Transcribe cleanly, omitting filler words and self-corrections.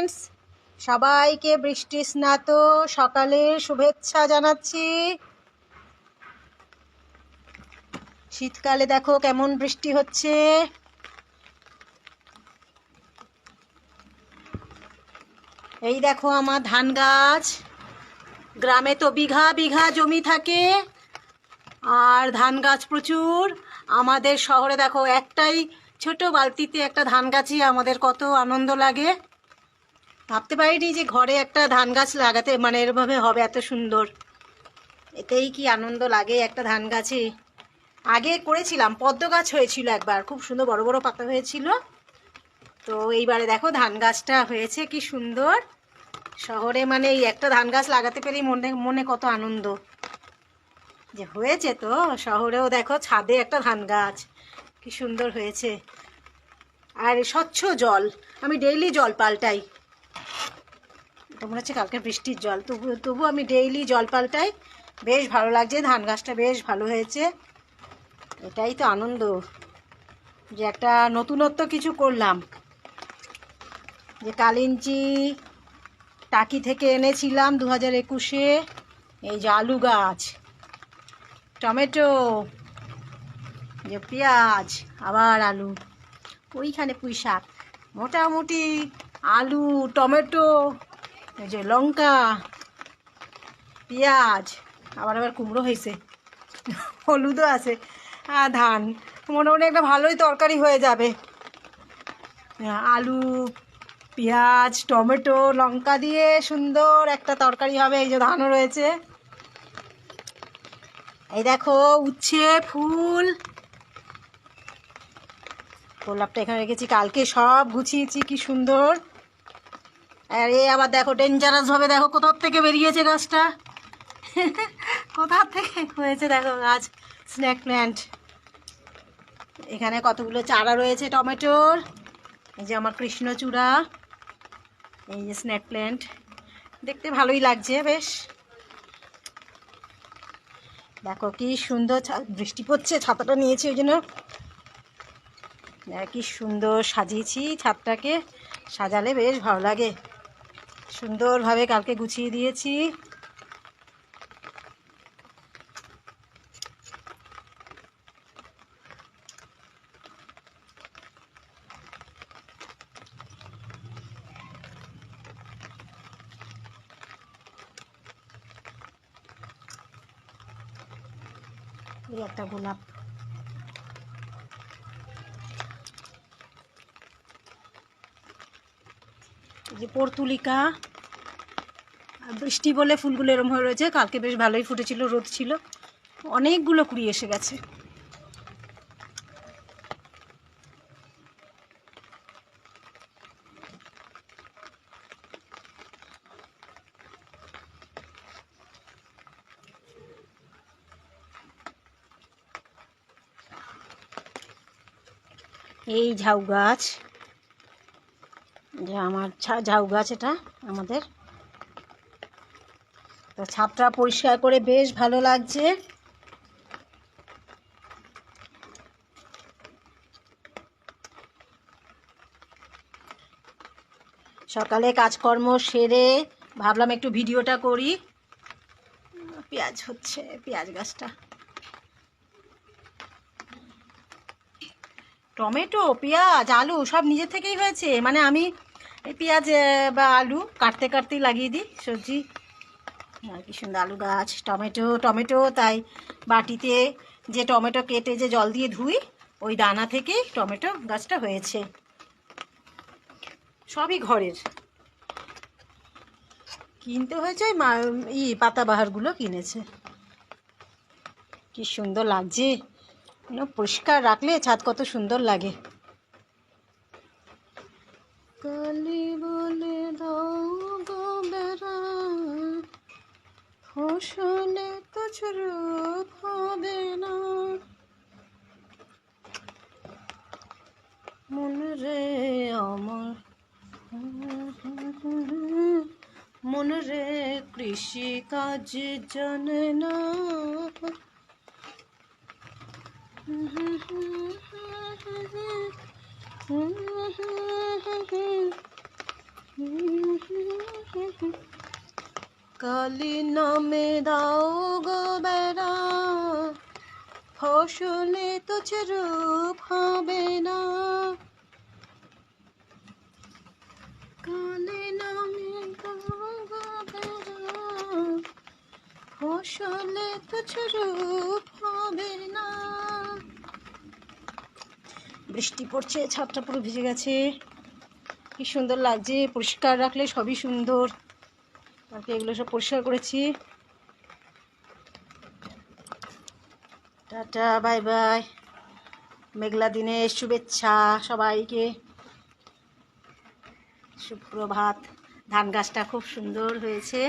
Friends, সবাইকে বৃষ্টি স্নাত সকালের শুভেচ্ছা জানাচ্ছি। শীতকালে দেখো কেমন বৃষ্টি হচ্ছে। এই দেখো আমার ধান গাছ। গ্রামে তো বিঘা বিঘা জমি থাকে আর ধান গাছ প্রচুর। আমাদের শহরে দেখো একটাই ছোট বালতিতে একটা ধান গাছই আমাদের কত আনন্দ লাগে। ভাবতে পারিনি যে ঘরে একটা ধান গাছ লাগাতে মানে এরভাবে হবে এত সুন্দর। এতেই কি আনন্দ লাগে একটা ধান গাছে। আগে করেছিলাম, পদ্ম গাছ হয়েছিল একবার, খুব সুন্দর বড় বড় পাতা হয়েছিল। তো এইবারে দেখো ধান গাছটা হয়েছে কি সুন্দর। শহরে মানে এই একটা ধান গাছ লাগাতে পেরেই মনে মনে কত আনন্দ যে হয়েছে। তো শহরেও দেখো ছাদে একটা ধান গাছ কি সুন্দর হয়েছে। আর স্বচ্ছ জল, আমি ডেইলি জল পাল্টাই। তো মনে হচ্ছে কালকে বৃষ্টির জল, তবু আমি ডেইলি জল পাল্টাই। বেশ ভালো লাগছে, ধান গাছটা বেশ ভালো হয়েছে। এটাই তো আনন্দ যে একটা নতুনত্ব কিছু করলাম। যে কালিঞ্চি টাকি থেকে এনেছিলাম 2021-এ। এই যে আলু গাছ, টমেটো, যে পেঁয়াজ, আবার আলু, ওইখানে পুঁই শাক, মোটামুটি আলু, টমেটো, এই যে লঙ্কা, পেঁয়াজ, আবার কুমড়ো হয়েছে, হলুদও আছে, আর ধান। মোটামুটি একটা ভালোই তরকারি হয়ে যাবে। আলু, পেঁয়াজ, টমেটো, লঙ্কা দিয়ে সুন্দর একটা তরকারি হবে। এই যে ধানও রয়েছে। এই দেখো উচ্ছে ফুল, গোলাপটা এখানে রেখেছি, কালকে সব গুছিয়েছি কি সুন্দর। আর এ আবার দেখো ডেঞ্জারাস ভাবে দেখো কোথার থেকে বেরিয়েছে গাছটা। কোথার থেকে হয়েছে দেখো গাছ, স্নেক প্ল্যান্ট। এখানে কতগুলো চারা রয়েছে টমেটোর। এই যে আমার কৃষ্ণচূড়া, এই যে স্নেক প্ল্যান্ট, দেখতে ভালোই লাগছে বেশ। দেখো কি সুন্দর, বৃষ্টি পড়ছে, ছাতাটা নিয়েছি ওই জন্য। কি সুন্দর সাজিয়েছি ছাদটাকে, সাজালে বেশ ভালো লাগে। সুন্দরভাবে কালকে গুছিয়ে দিয়েছি। এই একটা গোলাপ, এই যে পর্তুলিকা। বৃষ্টি বলে ফুলগুলো এরম হয়ে রয়েছে, কালকে বেশ ভালোই ফুটেছিল, রোদ ছিল, অনেকগুলো কুড়ি এসে গেছে। এই ঝাউ গাছ, যে আমার ঝাউ গাছ, এটা আমাদের। তো ছাদটা পরিষ্কার করে বেশ ভালো লাগছে। সকালে কাজকর্ম সেরে ভাবলাম একটু ভিডিওটা করি। পেঁয়াজ হচ্ছে, পেঁয়াজ গাছটা, টমেটো, পেঁয়াজ, আলু সব নিজের থেকেই হয়েছে। মানে আমি এই পেঁয়াজ বা আলু কাটতে কাটতেই লাগিয়ে দিই সবজি। আর কি সুন্দর আলু গাছ, টমেটো, টমেটো তাই বাটিতে যে টমেটো কেটে যে জল দিয়ে ধুই, ওই দানা থেকেই টমেটো গাছটা হয়েছে। সবই ঘরের, কিনতে হয়েছে ওই পাতাবাহারগুলো কিনেছে। কি সুন্দর লাগছে, পরিষ্কার রাখলে ছাদ কত সুন্দর লাগে। কালি বলে দাও গো বেড়া, ফসলে কুছ রোগ হবে না। মন রে আমার, মন রে কৃষি কাজ জানে না। কালী নামে দাও গো বেড়া, ফসলে তো রূপ হবে না। কালী নামে দাও গো বেড়া, ফসলে তো রূপ হবে না। বৃষ্টি পড়ছে, ছাদটা পুরো ভিজে গেছে। কি সুন্দর লাগছে, পরিষ্কার রাখলে সবই সুন্দর। কালকে এগুলো সব পরিষ্কার করেছি। Tata, bye bye. মেঘলা দিনের শুভেচ্ছা সবাইকে, সুপ্রভাত। ধান গাছটা খুব সুন্দর হয়েছে।